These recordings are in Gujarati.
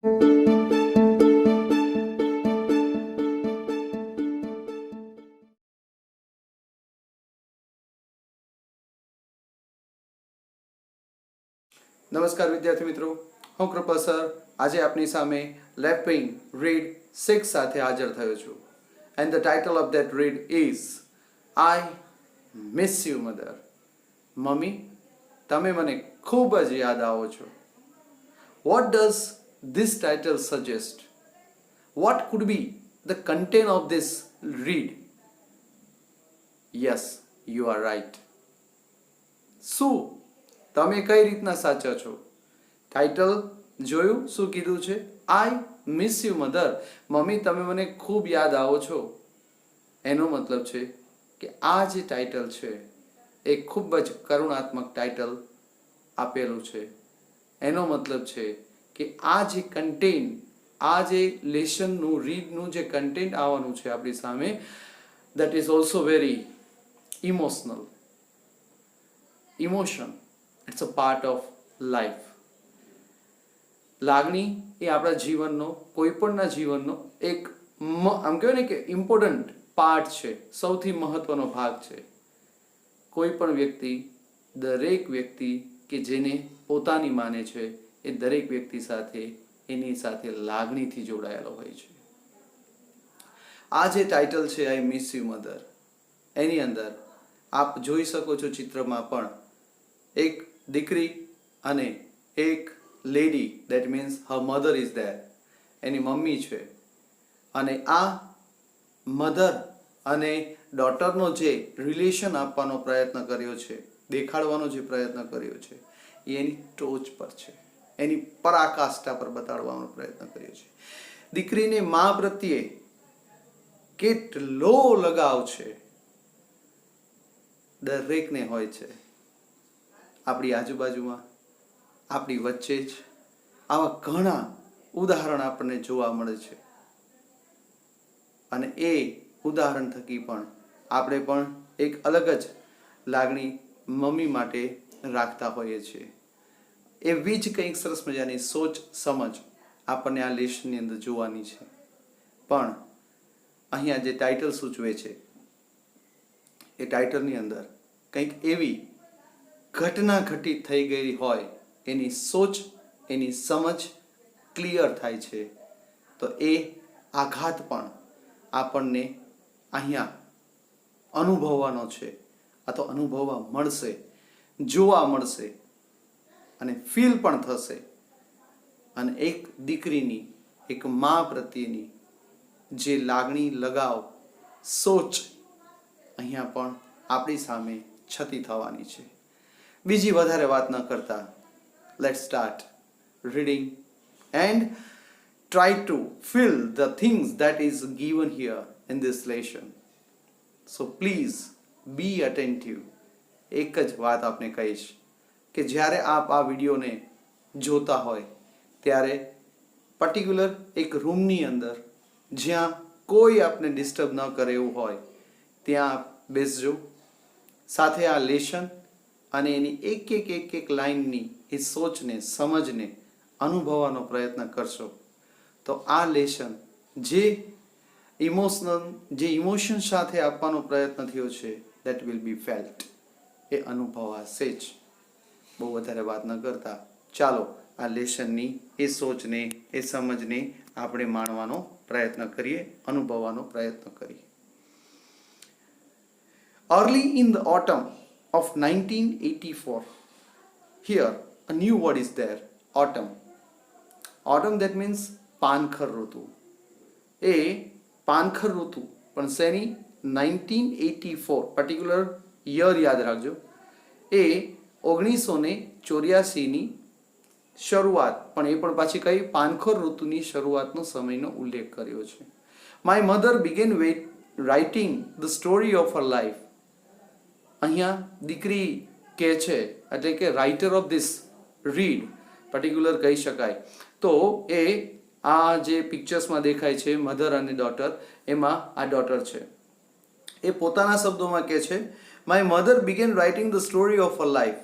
નમસ્કાર વિદ્યાર્થી મિત્રો, હું કૃપા સર આજે આપની સામે લેપિંગ રીડ 6 સાથે હાજર થયો છું. And the title of that read is I miss you mother. મમ્મી, તમે મને ખૂબ જ યાદ આવો છો. What does this title suggest? What could be the content of this read? Yes, you are right. શું તમે કઈ રીતના સાચા છો? ટાઇટલ જોયું શું કીધું છે? આઈ મિસ યુ મધર. મમ્મી, તમે મને ખૂબ યાદ આવો છો. એનો મતલબ છે કે આ જે ટાઇટલ છે એ ખૂબ જ કરુણાત્મક ટાઇટલ આપેલું છે. એનો મતલબ છે કે આ જે કન્ટેન્ટ, આ જે લેસનનું રીડનું જે કન્ટેન્ટ આવવાનું છે આપણી સામે, that is also very emotional. Emotion, it's a part of life. લાગણી એ આપણા જીવનનો, કોઈ પણના જીવનનો એક આમ કહેવાય ને કે ઇમ્પોર્ટન્ટ પાર્ટ છે, સૌથી મહત્વનો ભાગ છે. કોઈ પણ વ્યક્તિ, દરેક વ્યક્તિ કે જેને પોતાની માને છે એ દરેક વ્યક્તિ સાથે એની સાથે લાગણીથી જોડાયેલો હોય છે. આ જે ટાઇટલ છે આઈ મિસ યુ મધર, એની અંદર આપ જોઈ શકો છો ચિત્રમાં પણ એક દીકરી અને એક lady, that means her mother is there, any mummy છે. અને આ મધર અને ડોટરનો જે રિલેશન આપવાનો પ્રયત્ન કર્યો છે, દેખાડવાનો જે પ્રયત્ન કર્યો છે, એ એની ટોચ પર છે, એની પરાકાષ્ઠા પર બતાડવાનો પ્રયત્ન કર્યો છે. દીકરીને મા પ્રત્યે કેટલો લગાવ છે દરેકને હોય છે. આપણી આજુબાજુમાં, આપણી વચ્ચે જ આવા ઘણા ઉદાહરણ આપણને જોવા મળે છે. અને એ ઉદાહરણ થકી પણ આપણે પણ એક અલગ જ લાગણી મમ્મી માટે રાખતા હોઈએ છીએ. એવી જ કંઈક સરસ મજાની સોચ સમજ આપણને આ લેસનની અંદર જોવાની છે. પણ અહીંયા જે ટાઇટલ સૂચવે છે એ ટાઇટલની અંદર કંઈક એવી ઘટના ઘટિત થઈ ગઈ હોય એની સોચ, એની સમજ ક્લિયર થાય છે. તો એ આઘાત પણ આપણને અહીંયા અનુભવવાનો છે, અથવા અનુભવવા મળશે, જોવા મળશે અને ફીલ પણ થશે. અને એક દીકરીની, એક મા પ્રત્યેની જે લાગણી, લગાવ, સોચ અહીંયા પણ આપણી સામે છતી થવાની છે. બીજી વધારે વાત ન કરતા, let's start reading and try to fill the things that is given here in this lesson. So please be attentive. એક જ વાત આપને કહીશ કે જ્યારે આપ આ વિડીયોને જોતા હોય ત્યારે પર્ટિક્યુલર એક રૂમની અંદર જ્યાં કોઈ આપને ડિસ્ટર્બ ન કરે એવું હોય ત્યાં આપ બેસજો. સાથે આ લેશન અને એની એક લાઇનની એ સોચને, સમજને અનુભવવાનો પ્રયત્ન કરશો તો આ લેશન જે ઇમોશન સાથે આપવાનો પ્રયત્ન થયો છે, દેટ વિલ બી ફેલ્ટ. એ અનુભવાશે જ. બહુ વધારે વાત ન કરતા ચાલો આ લેશનની એ સોચને, એ સમજને આપણે માણવાનો પ્રયત્ન કરીએ, અનુભવવાનો પ્રયત્ન કરીએ. Early in the autumn of 1984, here a new word is there, autumn. Autumn, that means પાનખર ઋતુ. એ પાનખર ઋતુ પણ શેની? 1984, પર્ટિક્યુલર યર યાદ રાખજો. એ 1984ની શરૂઆત, પણ એ પણ પાછી કઈ? પાનખર ઋતુની શરૂઆતનો સમયનો ઉલ્લેખ કર્યો છે. My mother began writing the story of her life. અહીંયા દીકરી કે છે, એટલે કે writer of this read particular કહી શકાય. તો એ આ જે પિક્ચર્સમાં દેખાય છે મધર અને ડોટર, એમાં આ ડોટર છે. એ પોતાના શબ્દોમાં કહે છે, my mother began writing the story of a life.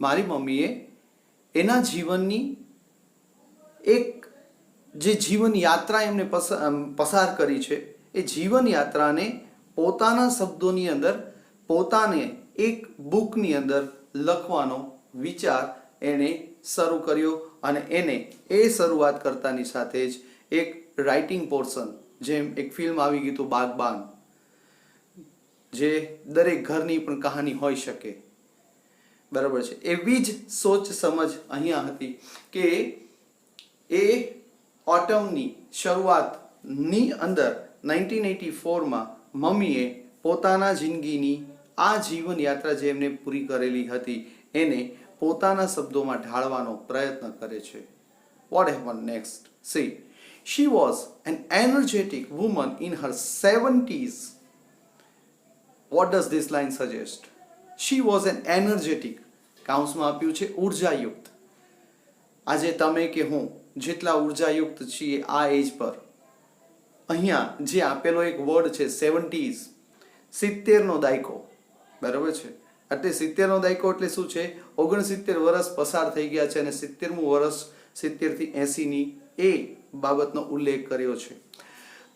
મારી મમ્મીએ એના જીવનની એક જે જીવન યાત્રા એમને પસાર કરી છે એ જીવન યાત્રાને પોતાના શબ્દોની અંદર પોતાને એક બુકની અંદર લખવાનો વિચાર એણે શરૂ કર્યો અને એને એ શરૂઆત કરતાની સાથે જ એક રાઇટિંગ પોર્શન, જેમ એક ફિલ્મ આવી ગયું હતું બાગબાન, જે દરેક ઘરની પણ કહાની હોઈ શકે, બરાબર છે, એવી જ સોચ સમજ અહીંયા હતી કે એ ઓટમની શરૂઆતની અંદર 1984માં મમ્મીએ પોતાના જિંદગીની આ જીવન યાત્રા જે એમને પૂરી કરેલી હતી એને પોતાના શબ્દોમાં ઢાળવાનો પ્રયત્ન કરે છે. What happen next? C, she was an energetic woman in her 70s. What does this line suggest? She was an energetic, કાઉન્સમાં આપ્યું છે ઉર્જાયુક્ત. આજે તમે કે હું જેટલા ઉર્જાયુક્ત છીએ આ એજ પર, અહીંયા જે આપેલો એક વર્ડ છે 70s, 70નો દાયકો, બરાબર છે. એટલે 70નો દાયકો એટલે શું છે? 69 વર્ષ પસાર થઈ ગયા છે અને 70મું વર્ષ 70 થી 80ની એ બાબતનો ઉલ્લેખ કર્યો છે.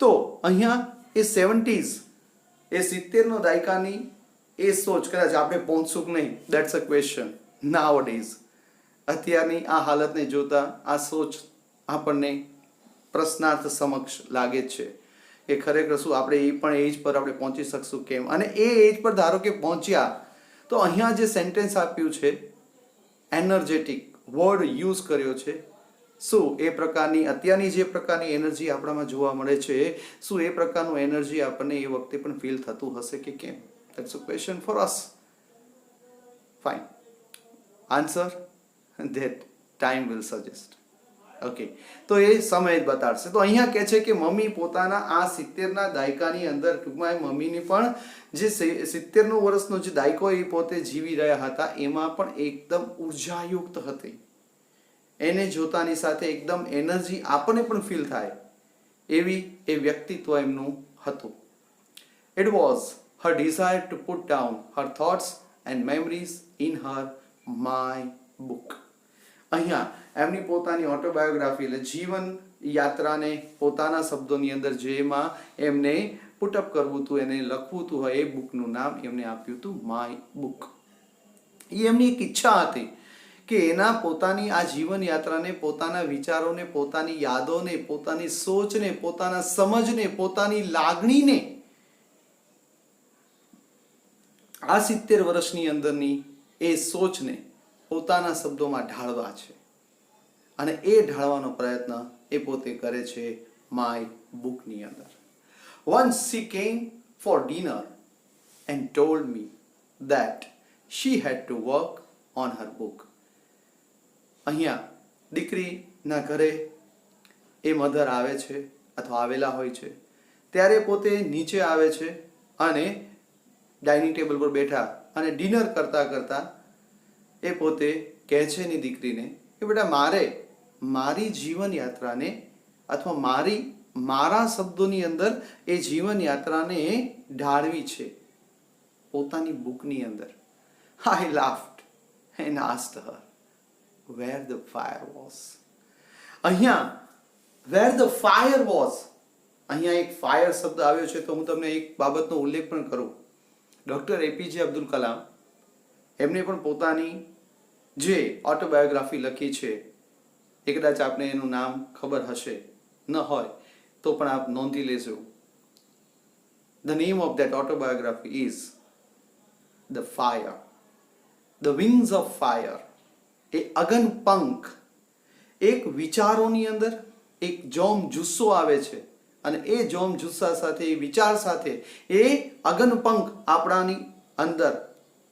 તો અહીંયા એ 70s, એ 70નો દાયકાની એ સોચ કદાચ આપણે પહોંચશું કે નહીં, દેટ્સ અ ક્વેશ્ચન નાઉ-અ-ડેઝ. અત્યારની આ હાલતને જોતા આ સોચ આપણને પ્રશ્નાર્થ સમક્ષ લાગે છે કે ખરેખર શું આપણે એ પણ એજ પર આપણે પહોંચી શકશું કેમ? અને એ એજ પર ધારો કે પહોંચ્યા તો અહીંયા જે સેન્ટેન્સ આપ્યું છે એનર્જેટિક વર્ડ યુઝ કર્યો છે, શું એ પ્રકારની અત્યારની જે પ્રકારની એનર્જી આપણામાં જોવા મળે છે, શું એ પ્રકારનું એનર્જી આપણને એ વખતે પણ ફીલ થતું હશે કે કેમ? That's a question for us. Fine. Answer that time will suggest. Okay, તો એ સમય જ બતાડશે. તો અહીંયા કહે છે કે મમ્મી પોતાના આ 70ના દાયકાની અંદર, ટૂંકમાં મમ્મીની પણ જે 70નો વર્ષનો જે દાયકો એ પોતે જીવી રહ્યા હતા એમાં પણ એકદમ ઉર્જાયુક્ત હતી. એને જોતાની સાથે એકદમ એનર્જી આપણને પણ ફીલ થાય એવી એ વ્યક્તિત્વ એમનું હતું. It was her desire to put down her thoughts and memories in her my book. અહીંયા એમની પોતાની ઓટોબાયોગ્રાફી એટલે જીવન યાત્રાને પોતાના શબ્દોની અંદર જેમાં એમને પુટઅપ કરવું હતું, એને લખવું હતું, એ બુકનું નામ એમને આપ્યું હતું માય બુક. એ એમની એક ઈચ્છા હતી કે એના પોતાની આ જીવન યાત્રાને, પોતાના વિચારોને, પોતાની યાદોને, પોતાની સોચને, પોતાના સમજને, પોતાની લાગણીને આ 70 વર્ષની અંદરની એ સોચને પોતાના શબ્દોમાં ઢાળવા છે અને એ ઢાળવાનો પ્રયત્ન એ પોતે કરે છે માય બુકની અંદર. Once she came for dinner and told me that she had to work on her book. અહીંયા દીકરીના ઘરે એ મધર આવે છે અથવા આવેલા હોય છે ત્યારે પોતે નીચે આવે છે અને ડાઇનિંગ ટેબલ પર બેઠા અને ડિનર કરતા કરતા એ પોતે કહે છે એની દીકરીને કે બેટા મારે મારી જીવન યાત્રાને અથવા મારા શબ્દોની અંદર એ જીવન યાત્રાને ઢાળવી છે પોતાની બુકની અંદર. I laughed and asked her where the fire was. અહીંયા where the fire was, અહીંયા એક ફાયર શબ્દ આવ્યો છે તો હું તમને એક બાબતનો ઉલ્લેખ પણ કરું. ડૉક્ટર APJ અબ્દુલ કલામ એમને પણ પોતાની જે ઓટોબાયોગ્રાફી લખી છે, એ કદાચ આપને એનું નામ ખબર હશે, ન હોય તો પણ આપ નોંધી લેજો. The name of that autobiography is The Fire. The Wings of Fire. એ અગન પંખ, એક વિચારોની અંદર એક જોમ જુસ્સો આવે છે અને એ જોમ જુસ્સા સાથે, એ વિચાર સાથે એ અગન પંખ આપણાની અંદર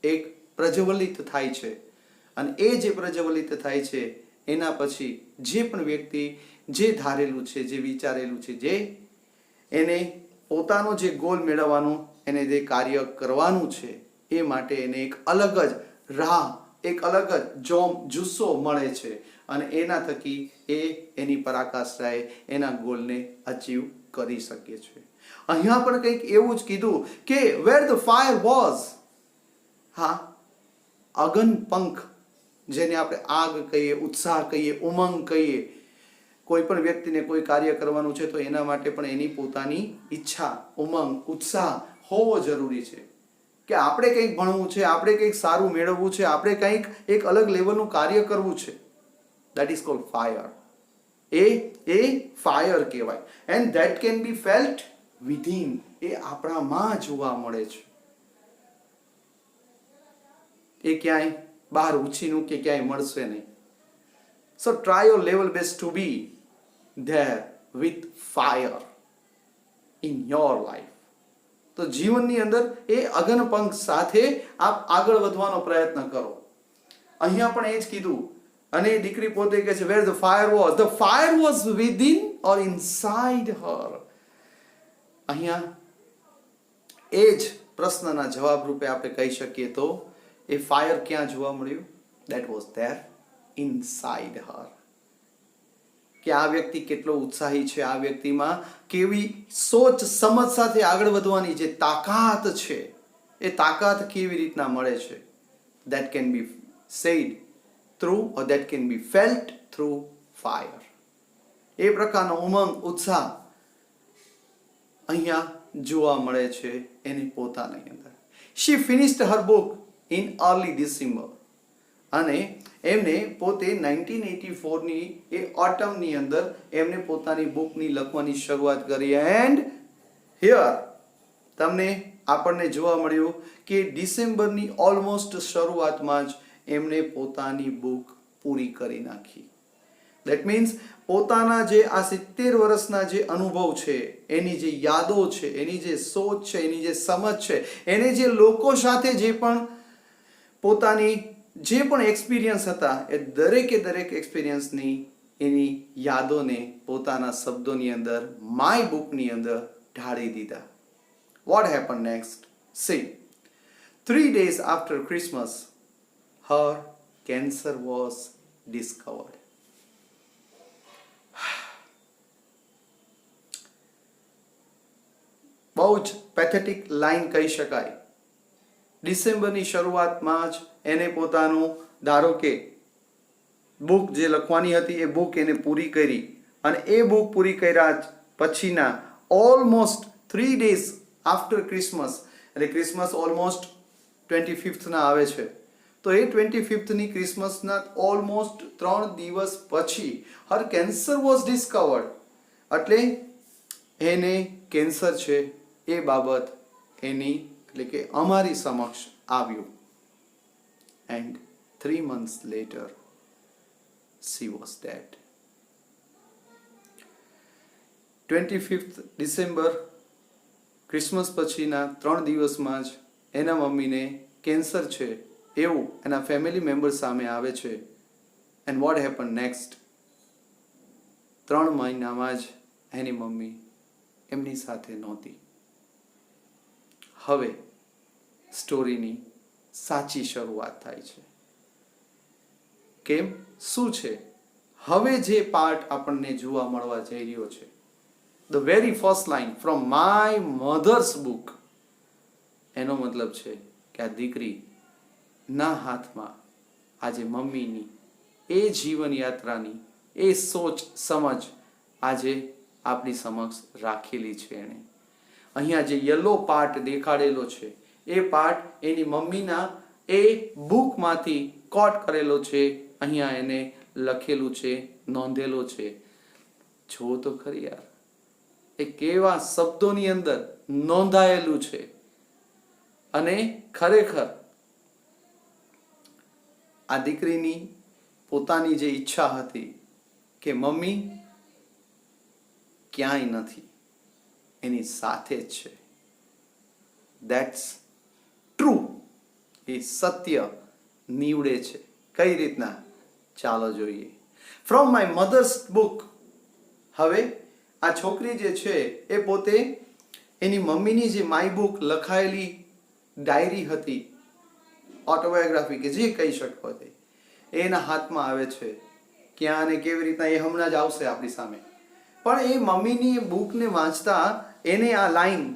એક પ્રજ્વલિત થાય છે અને એ જે પ્રજ્વલિત થાય છે એના પછી જે પણ વ્યક્તિ જે ધારેલું છે, જે વિચારેલું છે, જે એને પોતાનો જે ગોલ મેળવવાનો, એને જે કાર્ય કરવાનું છે એ માટે એને એક અલગ જ રાહ, એક અલગ જ જોમ જુસ્સો મળે છે અને એના થકી એ એની પરાકાષ્ઠાએ એના ગોલને અચીવ કરી શકે છે. અહીંયા પણ કંઈક એવું જ કીધું કે where the fire was. હા, અગન પંખ, જેને આપણે આગ કહીએ, ઉત્સાહ કહીએ, ઉમંગ કહીએ, કોઈ પણ વ્યક્તિને કોઈ કાર્ય કરવાનું છે તો એના માટે પણ એની પોતાની ઈચ્છા, ઉમંગ, ઉત્સાહ હોવો જરૂરી છે કે આપણે કંઈક ભણવું છે, આપણે કંઈક સારું મેળવવું છે, આપણે કંઈક એક અલગ લેવલનું કાર્ય કરવું છે. That is cold fire. એ ફાયર કહેવાય. And that can be felt within. એ આપણામાં જોવા મળે છે. એ ક્યાંય બહાર ઉછીનું કે ક્યાંય મળશે નહીં. So try your level best to be there with fire in your life. તો જીવનની અંદર એ અગનપંખ સાથે આપ આગળ વધવાનો પ્રયત્ન કરો. અહીંયા પણ એ જ કીધું. અને દીકરી પોતે કહે છે where the fire was, the fire was within or inside her. અહીંયા એ જ પ્રશ્નના જવાબ રૂપે આપણે કહી શકીએ તો એ ફાયર ક્યાં જોવા મળ્યું? દેટ વોઝ ધેર ઇનસાઇડ હર. કે આ વ્યક્તિ કેટલો ઉત્સાહી છે, આ વ્યક્તિમાં કેવી સોચ સમજ સાથે આગળ વધવાની જે તાકાત છે, એ તાકાત કેવી રીતના મળે છે. That can be said through or that can be felt through fire. એ પ્રકારનો ઉમંગ, ઉત્સાહ અહીંયા જોવા મળે છે એની પોતાની અંદર. She finished her book in early December. અને એમને પોતે 1984ની એ ઓટમની અંદર એમને પોતાની બુકની લખવાની શરૂઆત કરી. એન્ડ હિયર તમને આપણને જોવા મળ્યું કે ડિસેમ્બરની ઓલમોસ્ટ શરૂઆતમાં જ એમને પોતાની બુક પૂરી કરી નાખી. દેટ મીન્સ પોતાના જે આ 70 વર્ષના જે અનુભવ છે, એની જે યાદો છે, એની જે સોચ છે, એની જે સમજ છે, એને જે લોકો સાથે જે પણ પોતાની જે પણ એક્સપિરિયન્સ હતા, એ દરેક એક્સપિરિયન્સની એની યાદોને પોતાના શબ્દોની અંદર માય બુકની અંદર ઢાળી દીધા. What happen next? C, 3 days after Christmas, her cancer was discovered. બહુ જ પેથેટિક લાઈન કહી શકાય. ડિસેમ્બરની શરૂઆતમાં જ એને પોતાનું ધારો કે બુક જે લખવાની હતી એ બુક એને પૂરી કરી. અને એ બુક પૂરી કર્યા પછીના ઓલમોસ્ટ 3 days આફ્ટર ક્રિસમસ, એટલે ક્રિસમસ ઓલમોસ્ટ 25th ના આવે છે, તો એ 25th ક્રિસમસના ઓલમોસ્ટ 3 દિવસ પછી હર કેન્સર વોઝ ડિસ્કવર્ડ. એટલે એને કેન્સર છે એ બાબત એની એટલે કે અમારી સમક્ષ આવ્યું. And 3 months later she was dead. 25th December Christmas પછીના 3 દિવસમાં જ એના મમ્મીને કેન્સર છે એવું એના ફેમિલી મેમ્બર સામે આવે છે. And what happen next? 3 મહિનામાં જ એની મમ્મી એમની સાથે નહોતી. હવે સ્ટોરીની સાચી શરૂઆત થાય છે. કેમ? શું છે? હવે જે પાર્ટ આપણને જોવા મળવા જઈ રહ્યો છે, the very first line from my mother's book, એનો મતલબ છે કે આ દીકરી ના હાથમાં આજે મમ્મીની એ જીવન યાત્રાની એ સોચ સમજ આજે આપણી સમક્ષ રાખેલી છે. એણે અહીંયા જે યલો પાર્ટ દેખાડેલો છે એ પાર્ટ એની મમ્મીના એ બુકમાંથી કોટ કરેલો છે. અહીંયા એને લખેલું છે, નોંધેલો છે. જો તો ખરી યાર, એ કેવા શબ્દોની અંદર નોંધાયેલું છે. અને ખરેખર આ દીકરીની પોતાની જે ઈચ્છા હતી કે મમ્મી ક્યાંય નથી, એની સાથે જ છે. That's true. એ સત્ય નીવડે છે. કઈ રીતના? ચાલો જોઈએ. From my mother's book. હવે આ છોકરી જે છે એ પોતે એની મમ્મીની જે માય બુક લખાયેલી ડાયરી હતી, ઓટોબાયોગ્રાફી કે જે કહી શકો તે, એના હાથમાં આવે છે. ક્યાં અને કેવી રીતના એ હમણાં જ આવશે આપણી સામે. પણ એ મમ્મીની એ બુકને વાંચતા એને આ લાઈન,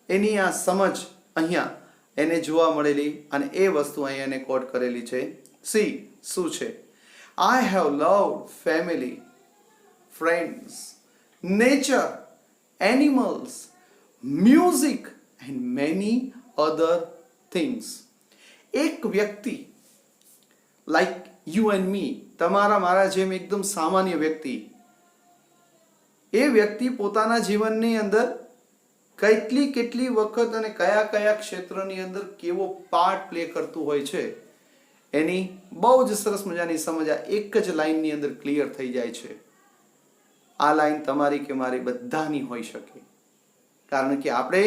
એની આ સમજ અહીંયા એને જોવા મળેલી અને એ વસ્તુ અહીંયા એને કોટ કરેલી છે. સી, શું છે? I have loved family friends, nature, animals, music and many other things. એક વ્યક્તિ લાઈક યુ એન્ડ મી, તમારા મારા જેમ એકદમ સામાન્ય વ્યક્તિ, એ વ્યક્તિ પોતાના જીવનની અંદર કેટલી વખત અને કયા ક્ષેત્રની અંદર કેવો પાર્ટ પ્લે કરતું હોય છે એની બહુ જ સરસ મજાની સમજ આ એક જ લાઈનની અંદર ક્લિયર થઈ જાય છે. આ લાઈન તમારી કે મારી બધાની હોઈ શકે, કારણ કે આપણે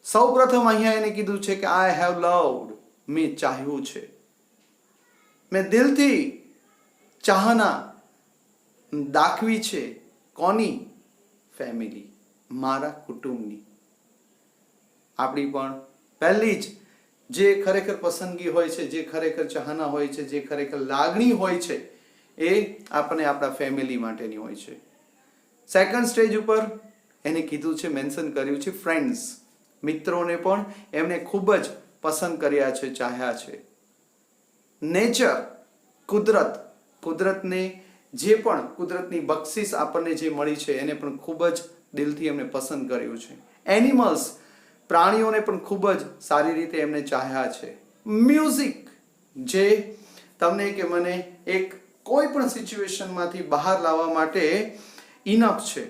સૌપ્રથમ અહીંયા એને કીધું છે કે આઈ હેવ લવ્ડ, મેં ચાહ્યું છે, મેં દિલથી ચાહના દાખવી છે. કોની? ફેમિલી, મારા કુટુંબની. આપણી પણ પહેલી જ જે ખરેખર પસંદગી હોય છે, જે ખરેખર ચાહના હોય છે, જે ખરેખર લાગણી હોય છે, એ આપણે આપણા ફેમિલી માટેની હોય છે. સેકન્ડ સ્ટેજ ઉપર એને કીધું છે, મેન્શન કર્યું છે ફ્રેન્ડ્સ, મિત્રોને પણ એમને ખૂબ જ પસંદ કર્યા છે, ચાહ્યા છે. નેચર, કુદરત, કુદરતને જે પણ કુદરતની બક્ષિસ આપણને જે મળી છે એને પણ ખૂબ જ દિલથી એમને પસંદ કર્યું છે. એનિમલ્સ, પ્રાણીઓને પણ ખૂબ જ સારી રીતે એમને ચાહ્યા છે. મ્યુઝિક, જે તમને કે મને એક કોઈ પણ સિચ્યુએશનમાંથી બહાર લાવવા માટે ઇનફ છે,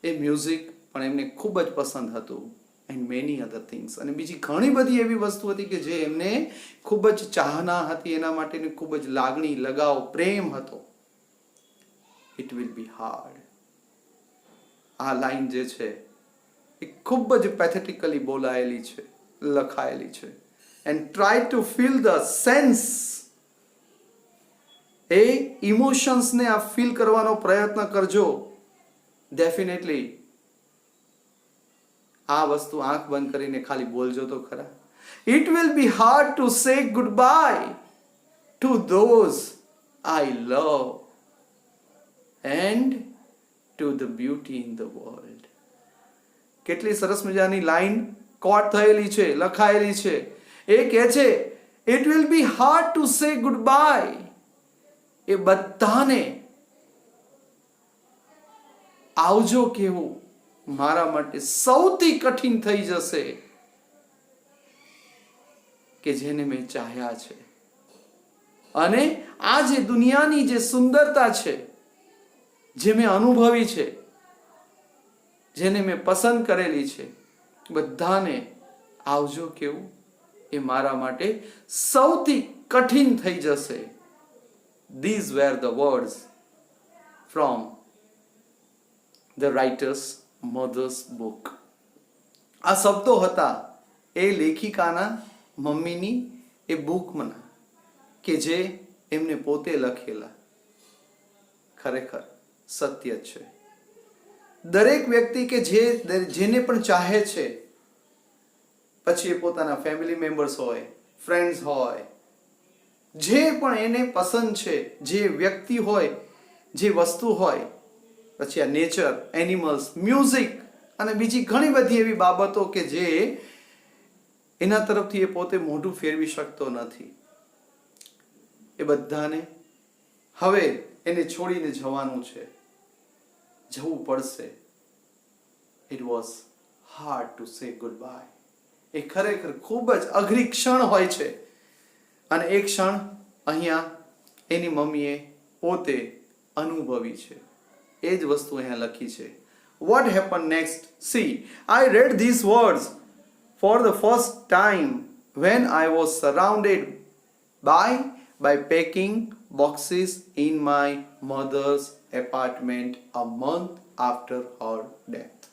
એ મ્યુઝિક પણ એમને ખૂબ જ પસંદ હતું. એન્ડ મેની અધર થિંગ્સ, અને બીજી ઘણી બધી એવી વસ્તુ હતી કે જે એમને ખૂબ જ ચાહના હતી, એના માટેની ખૂબ જ લાગણી, લગાવ, પ્રેમ હતો. It will be hard. આ લાઈન જે છે એ ખૂબ જ પેથેટિકલી બોલાયેલી છે, લખાયેલી છે. And try to feel the sense, એ ઇમોશન્સને આ ફીલ કરવાનો પ્રયત્ન કરજો. ડેફિનેટલી આ વસ્તુ આંખ બંધ કરીને ખાલી બોલજો તો ખરા. It will be hard to say good bye two those I love and to the beauty in the world. કેટલી સરસ મજાની લાઈન કોટ થયેલી છે, લખાયેલી છે. એ કહે છે it will be hard to say goodbye. એ બધાને આવજો કેવું મારા માટે સૌથી કઠિન થઈ જશે કે જેને મેં ચાહ્યા છે. અને આ જે દુનિયાની જે સુંદરતા છે, જે મેં અનુભવી છે, જેને મેં પસંદ કરેલી છે, બધાને આવજો કેવું એ મારા માટે સૌથી કઠિન થઈ જશે. These were the words from the writer's mother's book. આ શબ્દો હતા એ લેખિકાના મમ્મીની એ બુકમાં કે જે એમને પોતે લખેલા. ખરેખર સત્ય છે. દરેક વ્યક્તિ કે જેને પણ ચાહે છે, પછી એ પોતાના ફેમિલી મેમ્બર્સ હોય, ફ્રેન્ડ્સ હોય, જે પણ એને પસંદ છે, જે વ્યક્તિ હોય, જે વસ્તુ હોય, પછી આ નેચર, એનિમલ્સ, મ્યુઝિક અને બીજી ઘણી બધી એવી બાબતો કે જે એના તરફથી એ પોતે મોઢું ફેરવી શકતો નથી, એ બધાને હવે એને છોડીને જવાનું છે, જવું પડશે. It was hard to say goodbye. એ ખરેખર ખૂબ જ અઘરી ક્ષણ હોય છે, અને એ ક્ષણ અહીંયા એની મમ્મીએ પોતે અનુભવી છે. એ જ વસ્તુ અહીંયા લખી છે. What happened next? See, I read these words for the first time when I was surrounded by packing boxes in my mother's apartment a month after her death.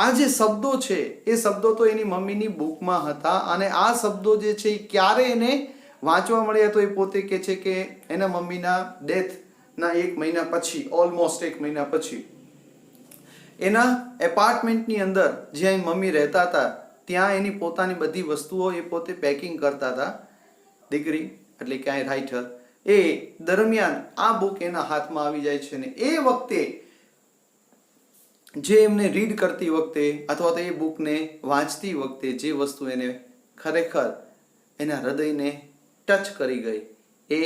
આ જે શબ્દો છે એ શબ્દો તો એની મમ્મીની બુકમાં હતા, અને આ શબ્દો જે છે એ ક્યારે એને વાંચવા મળ્યા તો એ પોતે કહે છે કે એના મમ્મીના ડેથના 1 મહિના પછી, ઓલમોસ્ટ 1 મહિના પછી, એના એપાર્ટમેન્ટની અંદર જ્યાં મમ્મી રહેતા હતા ત્યાં એની પોતાની બધી વસ્તુઓ એ પોતે પેકિંગ કરતા હતા. દીકરી એટલે કે આ રાઇટર, એ દરમિયાન આ બુક એના હાથમાં આવી જાય છે, ને એ વખતે જે એમને રીડ કરતી વખતે અથવા તો એ બુકને વાંચતી વખતે જે વસ્તુ એને ખરેખર એના હૃદયને ટચ કરી ગઈ, એ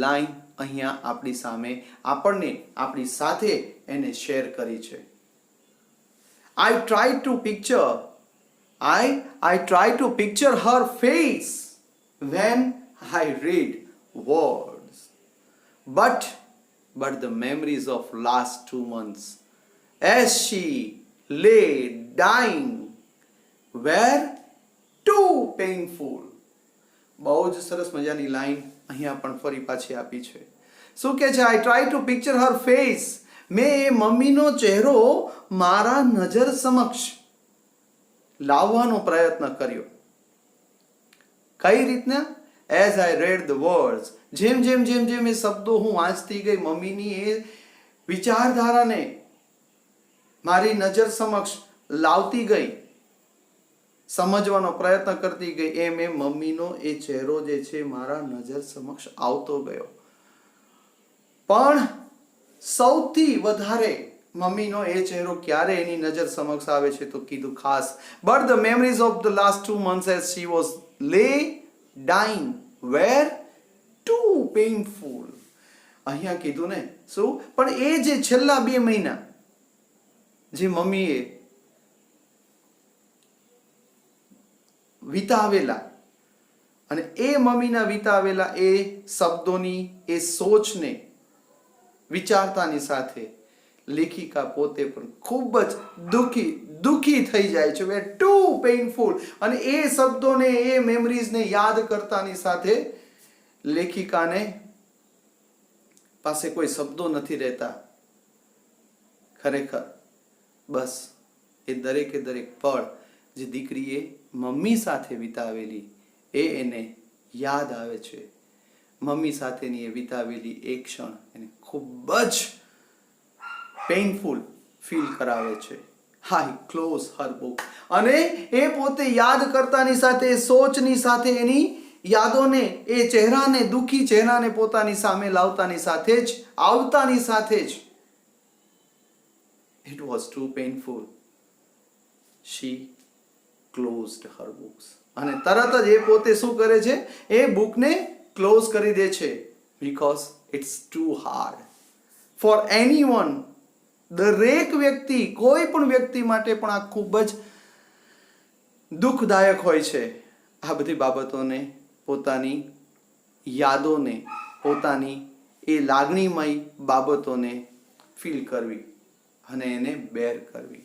લાઈન અહીંયા આપણી સામે આપણને આપણી સાથે એને શેર કરી છે. I try to picture her face when I read words. But the memories of last 2 months as she lay dying were too painful. બહુ જ સરસ મજાની લાઈન અહીંયા પણ ફરી પાછી આપી છે. શું કે છે? I try to picture her face. મેં એ મમ્મીનો ચહેરો મારા નજર સમક્ષ લાવવાનો પ્રયત્ન કર્યો. કઈ રીતના? As I red the words, જેમ જેમ જેમ જેમ એ શબ્દો હું વાંચતી ગઈ, મમ્મીની એ વિચારધારાને મારી નજર સમક્ષ લાવતી ગઈ, સમજવાનો પ્રયત્ન કરતી ગઈ, એમ એમ મમ્મીનો એ ચહેરો જે છે મારા નજર સમક્ષ આવતો ગયો. પણ સૌથી વધારે મમ્મીનો એ ચહેરો ક્યારે એની નજર સમક્ષ આવે છે? તો કીધું ખાસ, but the memories of the last 2 months as she was lay dying were too painful. અહીંયા કીધું ને શું? પણ એ જે છેલ્લા 2 મહિના જે મમ્મીએ વિતાવેલા, અને એ મમ્મીના વિતાવેલા એ શબ્દોની એ સોચને વિચારતાની સાથે લેખિકા પોતે પણ ખૂબ જ દુઃખી થઈ જાય છે. વેર ટુ પેઇનફુલ. અને એ શબ્દોને એ મેમરીઝને યાદ કરતાની સાથે લેખિકાને પાસે કોઈ શબ્દો નથી રહેતા. ખરેખર બસ એ દરેકે દરેક પળ જે દીકરીએ મમ્મી સાથે વિતાવેલી એ એને યાદ આવે છે. મમ્મી સાથેની એ વિતાવેલી એક ક્ષણ એને ખૂબ જ પેઇનફુલ ફીલ કરાવે છે. I close her book. અને એ પોતે યાદ કરતાની સાથે, સોચની સાથે એની યાદોને, એ ચહેરાને, દુઃખી ચહેરાને પોતાની સામે લાવતાની સાથે જ, આવતાની સાથે જ, it was too painful. She closed her books. અને તરત જ એ પોતે શું કરે છે? એ બુકને ક્લોઝ કરી દે છે. because it's too hard for anyone. દરેક વ્યક્તિ, કોઈ પણ વ્યક્તિ માટે પણ આ ખૂબ જ દુઃખદાયક હોય છે આ બધી બાબતોને, પોતાની યાદોને, પોતાની એ લાગણીમય બાબતોને ફીલ કરવી અને એને બેર કરવી.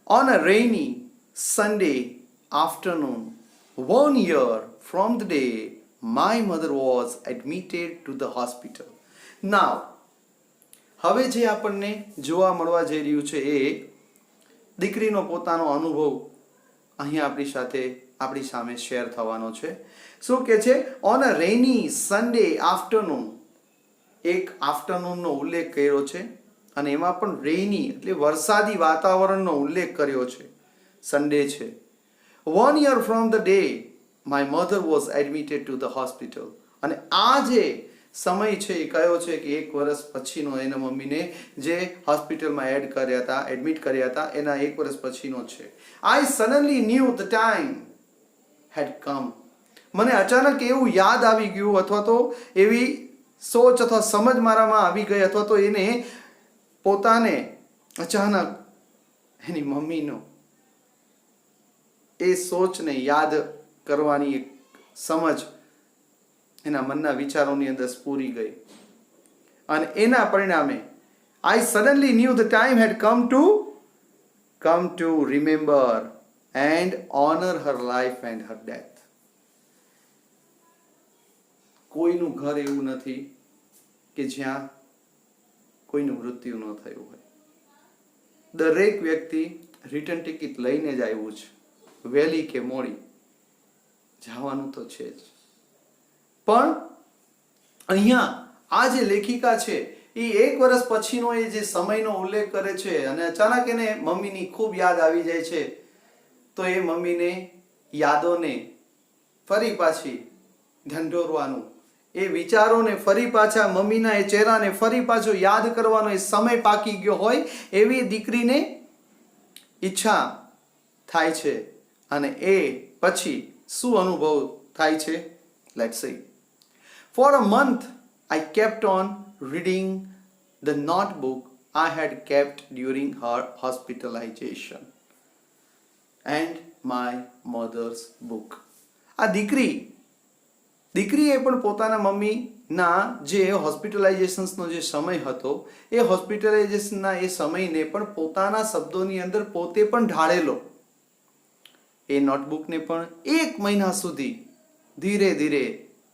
On a rainy Sunday afternoon, 1 year from the day my mother was admitted to the hospital. Now, હવે જે આપણને જોવા મળવા જઈ રહ્યું છે એ દીકરીનો પોતાનો અનુભવ અહીંયા આપણી સામે શેર થવાનો છે. શું કે છે? On a rainy Sunday afternoon. એક આફ્ટરનૂનનો ઉલ્લેખ કર્યો છે અને એમાં પણ રેની એટલે વરસાદી વાતાવરણનો ઉલ્લેખ કર્યો છે. સન્ડે છે. 1 year from the day my mother was admitted to the hospital. અને આ જે સમય છે એ કયો છે કે 1 વર્ષ પછીનો, એના મમ્મીને જે હોસ્પિટલમાં એડમિટ કર્યા હતા એના 1 વર્ષ પછીનો છે. I suddenly knew the time had come. મને અચાનક એવું યાદ આવી ગયું, અથવા તો એવી સોચ અથવા સમજ મારામાં આવી ગઈ, અથવા તો એને પોતાને અચાનક એની મમ્મીનો એ સોચને યાદ કરવાની એક સમજ એના મનના વિચારોની અંદર સ્ફૂરી ગઈ. અને એના પરિણામે I suddenly knew the time had come to remember and honor her life and her death. કોઈનું ઘર એવું નથી કે જ્યાં કોઈનું મૃત્યુ ન થયું હોય. દરેક વ્યક્તિ રિટર્ન ટિકિટ લઈને જ આવ્યું છે. વહેલી કે મોડી જવાનું તો છે જ. પણ અહીંયા આ જે લેખિકા છે એ 1 વર્ષ પછીનો એ જે સમયનો ઉલ્લેખ કરે છે અને અચાનક એને મમ્મીની ખૂબ યાદ આવી જાય છે, તો એ મમ્મીને યાદોને ફરી પાછી ઢંઢોરવાનું, એ વિચારોને ફરી પાછા, મમ્મીના એ ચહેરાને ફરી પાછો યાદ કરવાનો એ સમય પાકી ગયો હોય એવી દીકરીને ઈચ્છા થાય છે. અને એ પછી શું અનુભવ થાય છે? Let's see. For a month I kept on reading the notebook I had kept during her hospitalization and my mother's book. આ દીકરીએ પણ પોતાના મમ્મીના જે હોસ્પિટલાઇઝેશન્સનો જે સમય હતો એ હોસ્પિટલાઇઝેશનના એ સમયને પણ પોતાના શબ્દોની અંદર પોતે પણ ઢાળેલો. એ નોટબુકને પણ 1 મહિના સુધી ધીરે ધીરે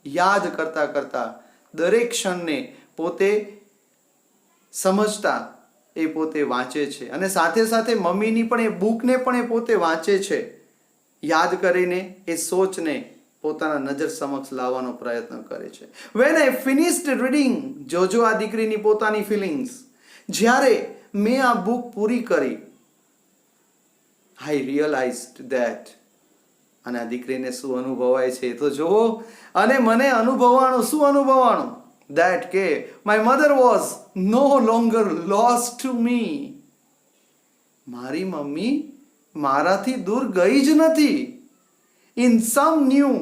યાદ કરતા કરતા દરેક ક્ષણને પોતે સમજતા એ પોતે વાંચે છે અને સાથે સાથે મમ્મીની પણ એ બુકને પણ એ પોતે વાંચે છે. યાદ કરીને એ સોચને પોતાના નજર સમક્ષ લાવવાનો પ્રયત્ન કરે છે. When I finished reading, જોજો આ દીકરીની પોતાની ફિલિંગ્સ, જ્યારે મેં આ બુક પૂરી કરી, I realized that, અને આ દીકરીને શું અનુભવાય છે તો જુઓ, અને મને શું અનુભવવાનું, that કે my mother was no longer lost to me. મારી મમ્મી મારાથી દૂર ગઈ જ નથી. In some new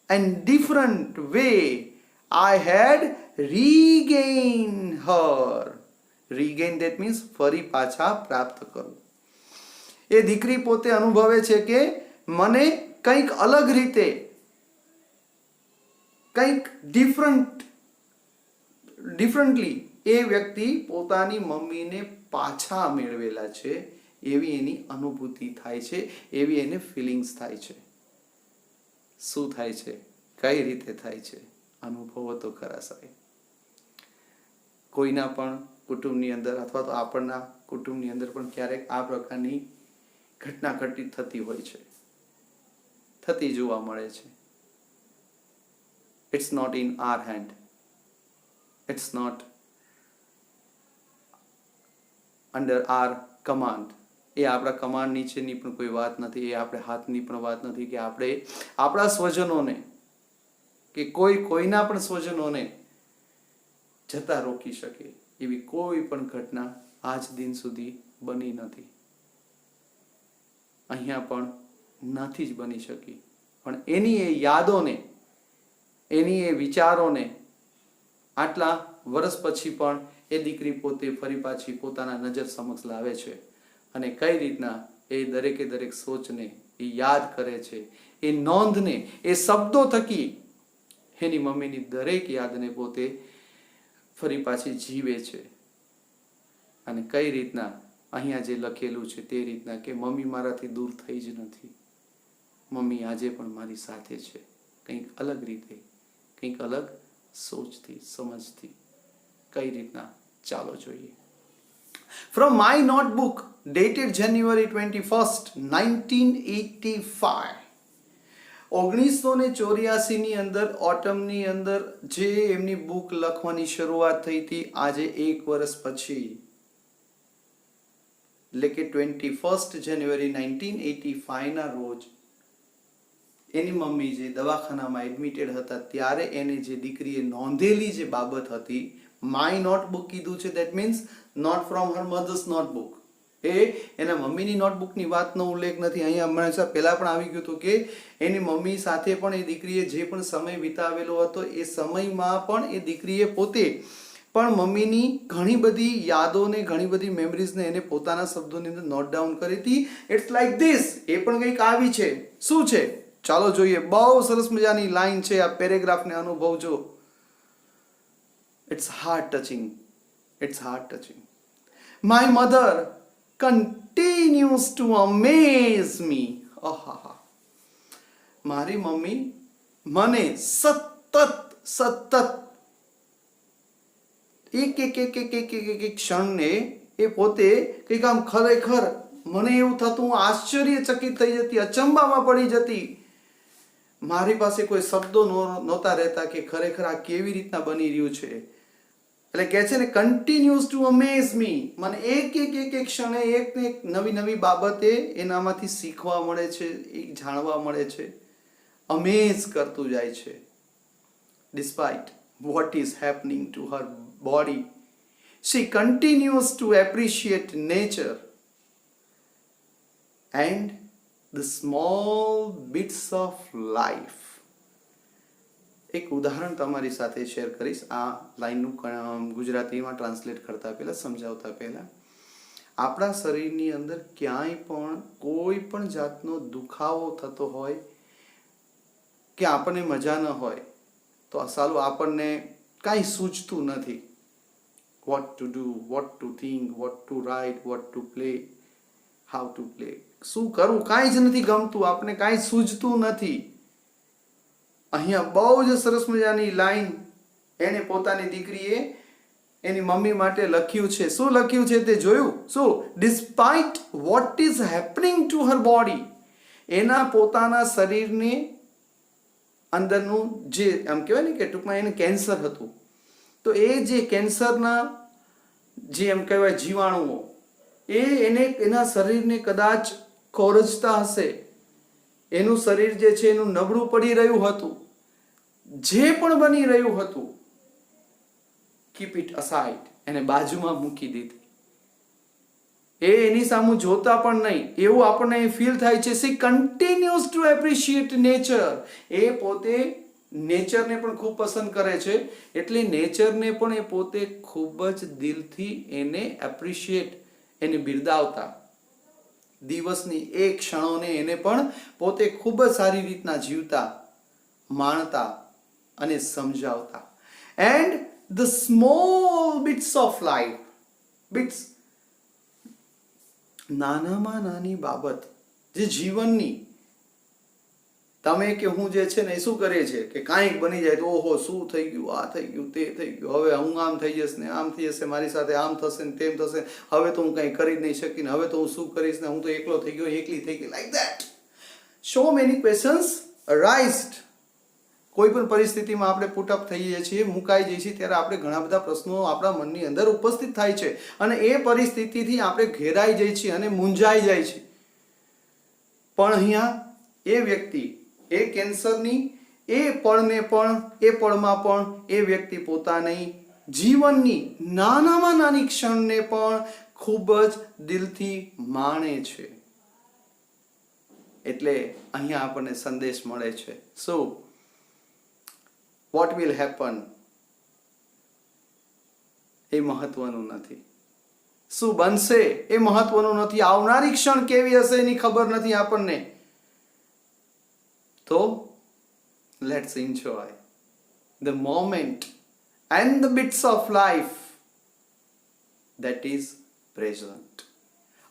and different way I had regained her. Regain, that means ફરી પાછા પ્રાપ્ત કરવું. એ દીકરી પોતે અનુભવે છે કે મને કંઈક અલગ રીતે, કંઈક ડિફરન્ટલી એ વ્યક્તિ પોતાની મમ્મીને પાછા મેળવેલા છે એવી એની અનુભૂતિ થાય છે, એવી એને ફિલિંગ્સ થાય છે. શું થાય છે, કઈ રીતે થાય છે, અનુભવો તો ખરા સાહેબ. કોઈના પણ કુટુંબની અંદર અથવા તો આપણના કુટુંબની અંદર પણ ક્યારેક આ પ્રકારની ઘટના ઘટિત થતી હોય છે, થતી જોવા મળે છે. It's not in our hand, it's not under our command. એ આપણા કમાન્ડ નીચેની પણ કોઈ વાત નથી, એ આપણે હાથની પણ વાત નથી કે આપણે આપણા સ્વજનોને કે કોઈના પણ સ્વજનોને જતા રોકી શકે. એવી કોઈ પણ ઘટના આજ દિન સુધી બની નથી, અહીંયા પણ નથી જ બની શકી. પણ એની એ યાદોને, એની એ વિચારોને આટલા વર્ષ પછી પણ એ દીકરી પોતે ફરી પાછી પોતાના નજર સમક્ષ લાવે છે અને કઈ રીતના એ દરેકે દરેક સોચને એ યાદ કરે છે, એ નોંધને, એ શબ્દો થકી એની મમ્મીની દરેક યાદને પોતે ફરી પાછી જીવે છે. અને કઈ રીતના અહીંયા જે લખેલું છે તે રીતના કે મમ્મી મારાથી દૂર થઈ જ નથી, મમ્મી આજે પણ મારી સાથે છે, કંઈક અલગ રીતે, કંઈક અલગ સોચથી, સમજથી. કઈ રીતના, ચાલો જોઈએ. From my notebook dated January 21st, 1985. 1984 ની અંદર ઓટમની અંદર જે એમની બુક લખવાની શરૂઆત થઈ હતી, આજે 1 વર્ષ પછી, એટલે કે 21st January 1985 ના રોજ એની મમ્મી જે દવાખાનામાં એડમિટેડ હતા ત્યારે એને જે દીકરીએ નોંધેલી જે બાબત હતી, માય નોટબુક કીધું છે, that means not from her mother's notebook. એ એના મમ્મીની નોટબુકની વાતનો ઉલ્લેખ નથી. અહીંયા હમણાં પહેલા પણ આવી ગયું હતું કે એની મમ્મી સાથે પણ એ દીકરીએ જે પણ સમય વિતાવેલો હતો એ સમયમાં પણ એ દીકરીએ પોતે પણ મમ્મીની ઘણી બધી યાદોને, ઘણી બધી મેમરીઝને એને પોતાના શબ્દોની અંદર નોટ ડાઉન કરી હતી. It's like this. એ પણ કંઈક આવી છે. શું છે ચાલો જોઈએ. બહુ સરસ મજાની લાઈન છે, આ પેરેગ્રાફને અનુભવજો. It's heart touching. It's heart touching. My mother continues to amaze me. મારી મમ્મી મને સતત એક ક્ષણને એ પોતે કંઈક આમ ખરેખર મને એવું થતું, હું આશ્ચર્યચકિત થઈ જતી, અચંબામાં પડી જતી. મારી પાસે કોઈ શબ્દો નહોતા રહેતા કે ખરેખર આ કેવી રીતના બની રહ્યું છે. એટલે કહે છે ને, કન્ટિન્યુઅસ ટુ અમેઝ મી. મને એક ક્ષણે એક નવી બાબતે એનામાંથી શીખવા મળે છે, જાણવા મળે છે, અમેઝ કરતું જાય છે. Despite what is happening to her body, she continues to appreciate nature and the small bits of life. એક ઉદાહરણ તમારી સાથે શેર કરીશ. આ લાઈનનું ગુજરાતીમાં ટ્રાન્સલેટ કરતા પહેલાં, સમજાવતા પહેલાં. આપણા શરીરની અંદર ક્યાંય પણ કોઈ પણ જાતનો દુખાવો થતો હોય કે આપણને મજા ન હોય તો સાલું આપણને કાંઈ સૂચતું નથી. What to do, what to think, what to write, what to play, how to play, શું કરવું કાંઈ જ નથી ગમતું, આપણે કાંઈ સૂઝતું નથી. અહીંયા બહુ જ સરસ મજાની લાઈન એને પોતાની દીકરીએ એની મમ્મી માટે લખ્યું છે. શું લખ્યું છે તે જોયું? શું? Despite what is happening to her body, એના પોતાના શરીરને અંદરનું જે આમ કહેવાય ને કે ટૂંકમાં એને કેન્સર હતું, તો એ જે કેન્સરના જે એમ કહેવાય જીવાણુઓ એને એના શરીરને કદાચ કોરજતા હશે, એનું શરીર જે છે એનું નબળું પડી રહ્યું હતું, જે પણ બની રહ્યું હતું, કીપ ઇટ અસાઇડ, એને બાજુમાં મૂકી દીધી. એની સામે જોતા પણ નહીં એવું આપણને ફીલ થાય છે. She continuous to appreciate nature. એ પોતે નેચરને પણ ખૂબ પસંદ કરે છે, એટલે નેચરને પણ એ પોતે ખૂબ જ દિલથી એને એપ્રિશિએટ, એને બિરદાવતા, દિવસની એ ક્ષણોને એને પણ પોતે ખૂબ જ સારી રીતના જીવતા, માણતા અને સમજાવતા. And the small bits of life, bits, નાનામાં નાની બાબત જે જીવનની, તમે કે હું જે છે ને એ શું કરે છે કે કાંઈક બની જાય તો ઓહો શું થઈ ગયું, આ થઈ ગયું, તે થઈ ગયું, હવે હું આમ થઈ જશે ને આમ થઈ જશે, મારી સાથે આમ થશે ને તેમ થશે, હવે તો હું કંઈ કરી જ નહીં શકીને, હવે તો હું શું કરીશ ને, હું તો એકલો થઈ ગયો, એકલી થઈ ગઈ, like that so many questions arised. કોઈ પણ પરિસ્થિતિમાં આપણે પુટઅપ થઈએ છીએ, મુકાઈ જઈએ છીએ, ત્યારે આપણે ઘણા બધા પ્રશ્નો આપણા મનની અંદર ઉપસ્થિત થાય છે અને એ પરિસ્થિતિથી આપણે ઘેરાઈ જઈએ છીએ અને મૂંઝાઈ જાય છે. પણ અહીંયા એ વ્યક્તિ એ કેન્સરની એ પળને પણ, એ પળમાં પણ એ વ્યક્તિ પોતાની જીવનની નાનામાં નાની ક્ષણને પણ ખૂબ જ દિલથી માણે છે. એટલે અહીંયા આપણને સંદેશ મળે છે. શું? વોટ વિલ હેપન એ મહત્વનું નથી, શું બનશે એ મહત્વનું નથી, આવનારી ક્ષણ કેવી હશે એની ખબર નથી આપણને. તો let's enjoy the moment and the bits of life that is present.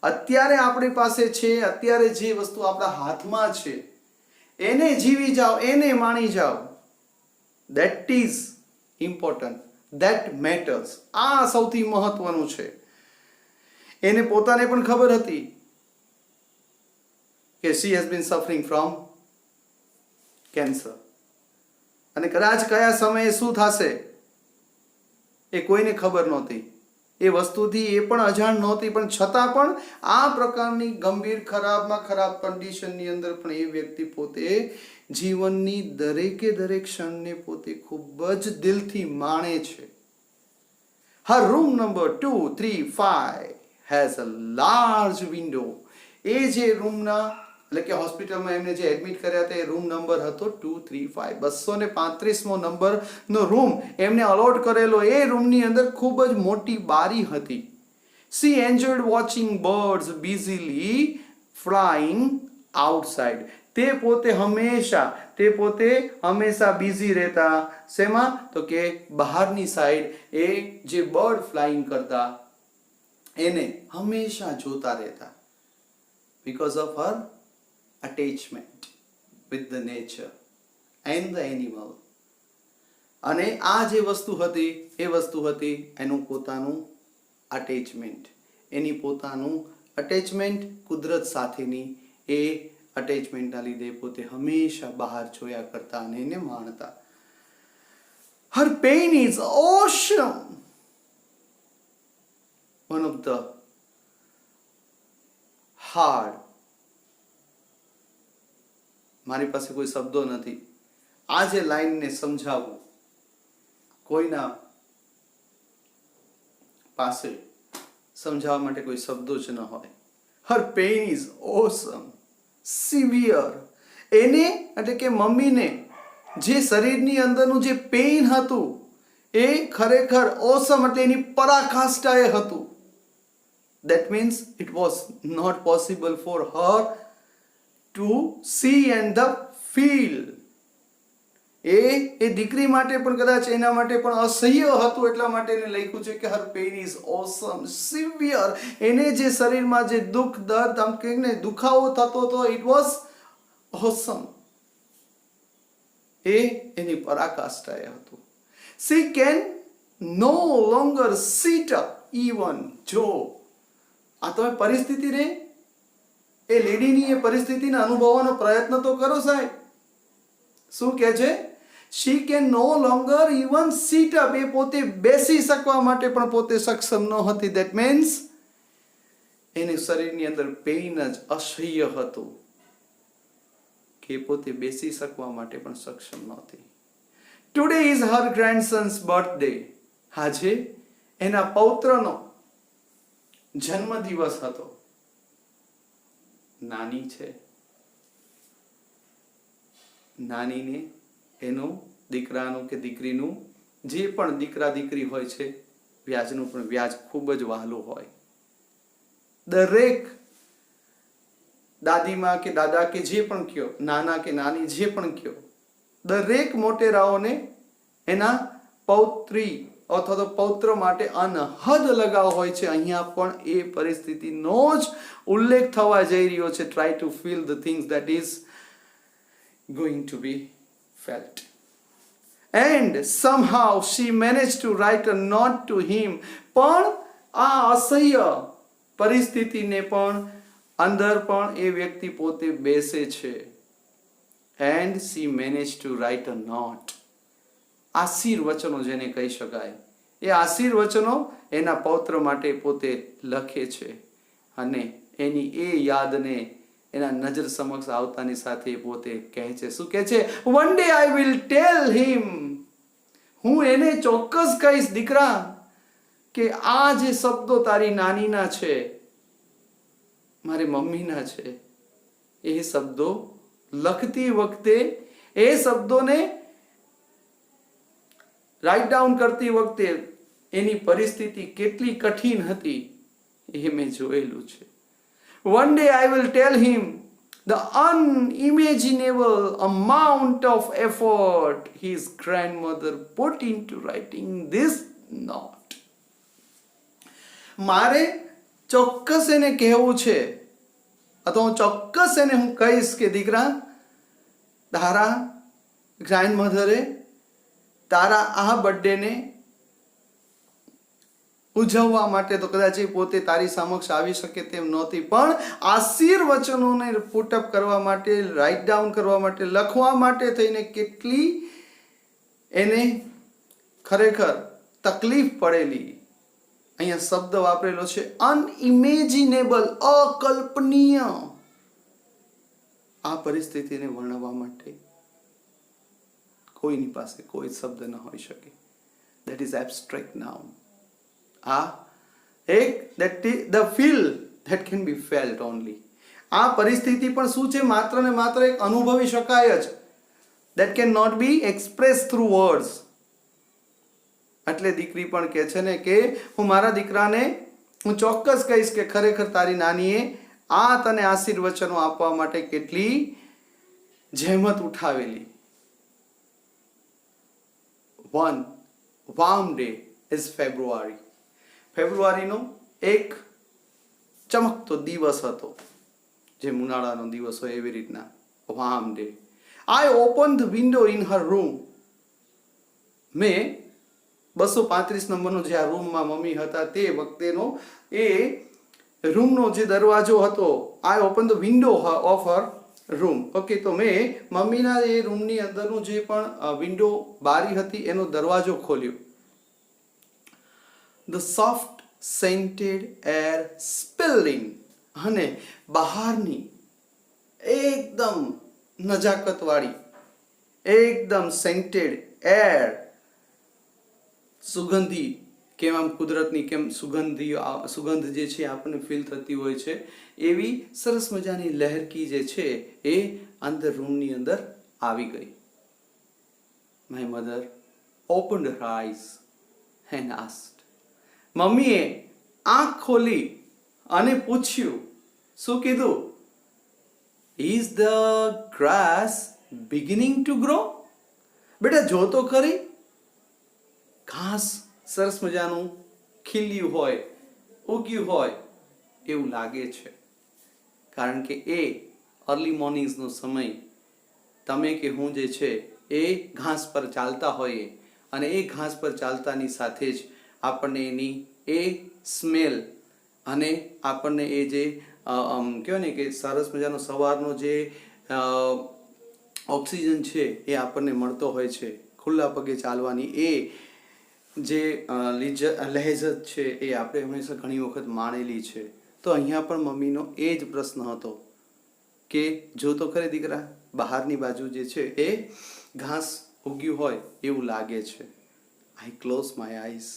અત્યારે આપણી પાસે છે, અત્યારે જે વસ્તુ આપણા હાથમાં છે એને જીવી જાઓ, એને માણી જાઓ. That is important, that matters. આ સૌથી મહત્વનું છે. એને પોતાને પણ ખબર હતી કે she has been suffering from cancer, અને કદાચ કયા સમયે શું થશે એ કોઈને ખબર નહોતી, એ વસ્તુથી એ પણ અજાણ નહોતી, પણ છતાં પણ આ પ્રકારની ગંભીર ખરાબમાં ખરાબ કન્ડિશનની અંદર પણ એ વ્યક્તિ પોતે જીવનની દરેકે દરેક ક્ષણને પોતે ખૂબ જ દિલથી માણે છે. her room number 235 has a large window. એ જે રૂમના એટલે કે હોસ્પિટલમાં એમને જે એડમિટ કર્યા હતા એ રૂમ નંબર હતો 235, 235મો નંબરનો રૂમ એમને અલોટ કરેલો. એ રૂમની અંદર ખૂબ જ મોટી બારી હતી. she enjoyed watching birds busily flying outside. તે પોતે હંમેશા બિઝી રહેતા. શેમાં? તો કે બહારની સાઈડ એ જે બર્ડ ફ્લાઇંગ કરતા એને હંમેશા જોતા રહેતા. because of her attachment with the nature and the animal. અને આ જે વસ્તુ હતી એ વસ્તુ હતી એનું પોતાનું અટેચમેન્ટ, એની પોતાનું અટેચમેન્ટ કુદરત સાથેની. એ અટેચમેન્ટના લીધે પોતે હંમેશા બહાર જોયા કરતા અને એને માણતા. her pain is awesome. one of the hard, મારી પાસે કોઈ શબ્દો નથી આ જે લાઈનને સમજાવવું, કોઈના પાસે સમજાવવા માટે કોઈ શબ્દો જ ન હોય. her pain is awesome, severe. એને એટલે કે મમ્મીને જે શરીરની અંદરનું જે પેઇન હતું એ ખરેખર ઓસમ એટલે એની પરાકાષ્ઠાએ હતું. That means it was not possible for her to see and the feel. એ દીકરી માટે પણ કદાચ એના માટે પણ અસહ્ય હતું, એટલા માટે એને લખ્યું છે કે હર પેઇન ઇઝ ઓસમ સિવિયર. એને જે શરીરમાં જે દુઃખ દર્દ આમ કે ને દુખાવો થતો હતો, ઇટ વોઝ ઓસમ. એ એની પરાકાષ્ઠાએ હતું. She can no longer sit up even. જો આ તમે પરિસ્થિતિને, એ લેડીની એ પરિસ્થિતિને અનુભવવાનો પ્રયત્ન તો કરો સાહેબ. શું કહે છે? She can no longer even sit up. એ પોતે બેસી શકવા માટે પણ પોતે સક્ષમ ન હતી. That means એની શરીરની અંદર પેઇન જ અસહ્ય હતું કે પોતે બેસી શકવા માટે પણ સક્ષમ નહોતી. Today is her grandson's birthday. આજે એના પૌત્રનો જન્મદિવસ હતો. નાની છે, નાનીને એનું દીકરાનું કે દીકરીનું જે પણ દીકરા દીકરી હોય છે, વ્યાજનું પણ વ્યાજ ખૂબ જ વહાલું હોય. દરેક દાદીમાં કે દાદા કે જે પણ કયો, નાના કે નાની જે પણ કયો, દરેક મોટેરાઓને એના પૌત્રી અથવા તો પૌત્ર માટે અનહદ લગાવ હોય છે. અહીંયા પણ એ પરિસ્થિતિનો જ ઉલ્લેખ થવા જઈ રહ્યો છે. Try to feel the things that is going to be felt. And somehow she managed to write a note to him. પણ આ અસહ્ય પરિસ્થિતિને પણ અંદર પણ એ વ્યક્તિ પોતે બેસે છે. And she managed to write a note. આશીર્વચનો જેને કહી શકાય, એ આશીર્વચનો એના પૌત્ર માટે પોતે લખે છે અને એની એ યાદને એના નજર સમક્ષ આવતાની સાથે પોતે કહે છે. શું કહે છે? One day I will tell him. હું એને ચોક્કસ કહીશ, દીકરા, કે આ જે શબ્દો તારી નાનીના છે, મારી મમ્મીના છે, એ શબ્દો લખતી વખતે, એ શબ્દોને રાઇટ ડાઉન કરતી વખતે એની પરિસ્થિતિ કેટલી કઠિન હતી એ મેં જોયેલું છે. One day I will tell him the unimaginable amount of effort his grandmother put into writing this note. મારે ચોક્કસ એને કહેવું છે, અથવા હું ચોક્કસ એને હું કહીશ કે દીકરા, તારા ગ્રાન્ડમધરે તારા આ બર્થડેને ઉજવવા માટે તો કદાચ એ પોતે તારી સમક્ષ આવી શકે તેમ નહોતી, પણ આશીર્વચનોને પુટઅપ કરવા માટે, રાઇટ ડાઉન કરવા માટે, લખવા માટે થઈને કેટલી એને ખરેખર તકલીફ પડેલી. અહીંયા શબ્દ વાપરેલો છે અનઇમેજિનેબલ, અકલ્પનીય. આ પરિસ્થિતિને વર્ણવવા માટે કોઈની પાસે કોઈ શબ્દ ન હોઈ શકે. That is abstract noun. The feel that can be felt only. આ પરિસ્થિતિ પણ શું છે? માત્ર ને માત્ર એક અનુભવી શકાય જ. That cannot be expressed through words. એટલે દીકરી પણ કહે છે ને કે હું મારા દીકરાને હું ચોક્કસ કહીશ કે ખરેખર તારી નાનીએ આ તને આશીર્વચનો આપવા માટે કેટલી જહેમત ઉઠાવેલી. One warm day is February. ફેબ્રુઆરીનો એક ચમકતો દિવસ હતો, જે ઉનાળાનો દિવસ હોય એવી રીતના. warm day. I opened the window in her room. મેં 235 નંબરનો જે આ રૂમમાં મમ્મી હતા તે વખતેનો એ રૂમનો જે દરવાજો હતો, I opened the window of her room. Okay, તો મેં મમ્મીના એ રૂમની અંદરનું જે પણ વિન્ડો બારી હતી એનો દરવાજો ખોલ્યો. The soft scented air spilling. અને બહારની એકદમ નજાકતવાળી, એકદમ સેન્ટેડ એર, સુગંધી, કેમ આમ કુદરતની કેમ સુગંધ જે છે આપણને ફીલ થતી હોય છે, એવી સરસ મજાની લહેરકી જે છે એ અંદર રૂમની અંદર આવી ગઈ. My mother opened her eyes and asked. મમ્મીએ આંખ ખોલી અને પૂછ્યું. શું કીધું? Is the grass beginning to grow? બેટા જો તો ખરી, ઘાસ સરસ મજાનું ખીલ્યું હોય, ઉગ્યું હોય એવું લાગે છે. કારણ કે એ અર્લી મોર્નિંગ્સનો સમય તમે કે હું જે છે એ ઘાસ પર ચાલતા હોઈએ અને એ ઘાસ પર ચાલતાની સાથે જ આપણને એની એ સ્મેલ અને આપણને એ જે કહેવાય ને કે સરસ મજાનો સવારનો જે ઓક્સિજન છે એ આપણને મળતો હોય છે. ખુલ્લા પગે ચાલવાની એ જે લહેજત છે એ આપણે હંમેશા ઘણી વખત માણેલી છે. તો અહીંયા પણ મમ્મીનો એ જ પ્રશ્ન હતો કે જો તો ખરી દીકરા, બહારની બાજુ જે છે એ ઘાસ ઉગ્યું હોય એવું લાગે છે. I closed my eyes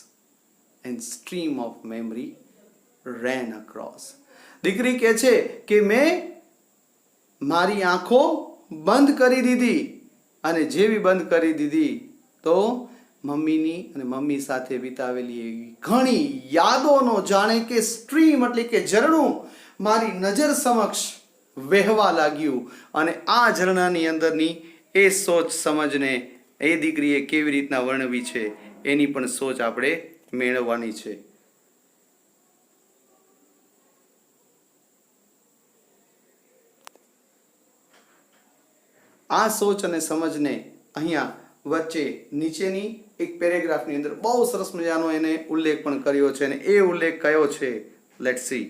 and stream of memory ran across. દીકરી કહે છે કે મેં મારી આંખો બંધ કરી દીધી અને જેવી બંધ કરી દીધી તો મમ્મીની અને મમ્મી સાથે વિતાવેલી એવી ઘણી યાદોનો જાણે કે સ્ટ્રીમ એટલે કે ઝરણું મારી નજર સમક્ષ વહેવા લાગ્યું. અને આ ઝરણાની અંદરની એ સોચ સમજને એ દીકરીએ કેવી રીતના વર્ણવી છે એની પણ સોચ આપણે મેળવવાની છે. આ સોચ અને સમજને અહીંયા વચ્ચે નીચેની એક પેરેગ્રાફની અંદર બહુ સરસ મજાનો એને ઉલ્લેખ પણ કર્યો છે અને એ ઉલ્લેખ કયો છે? Let's see.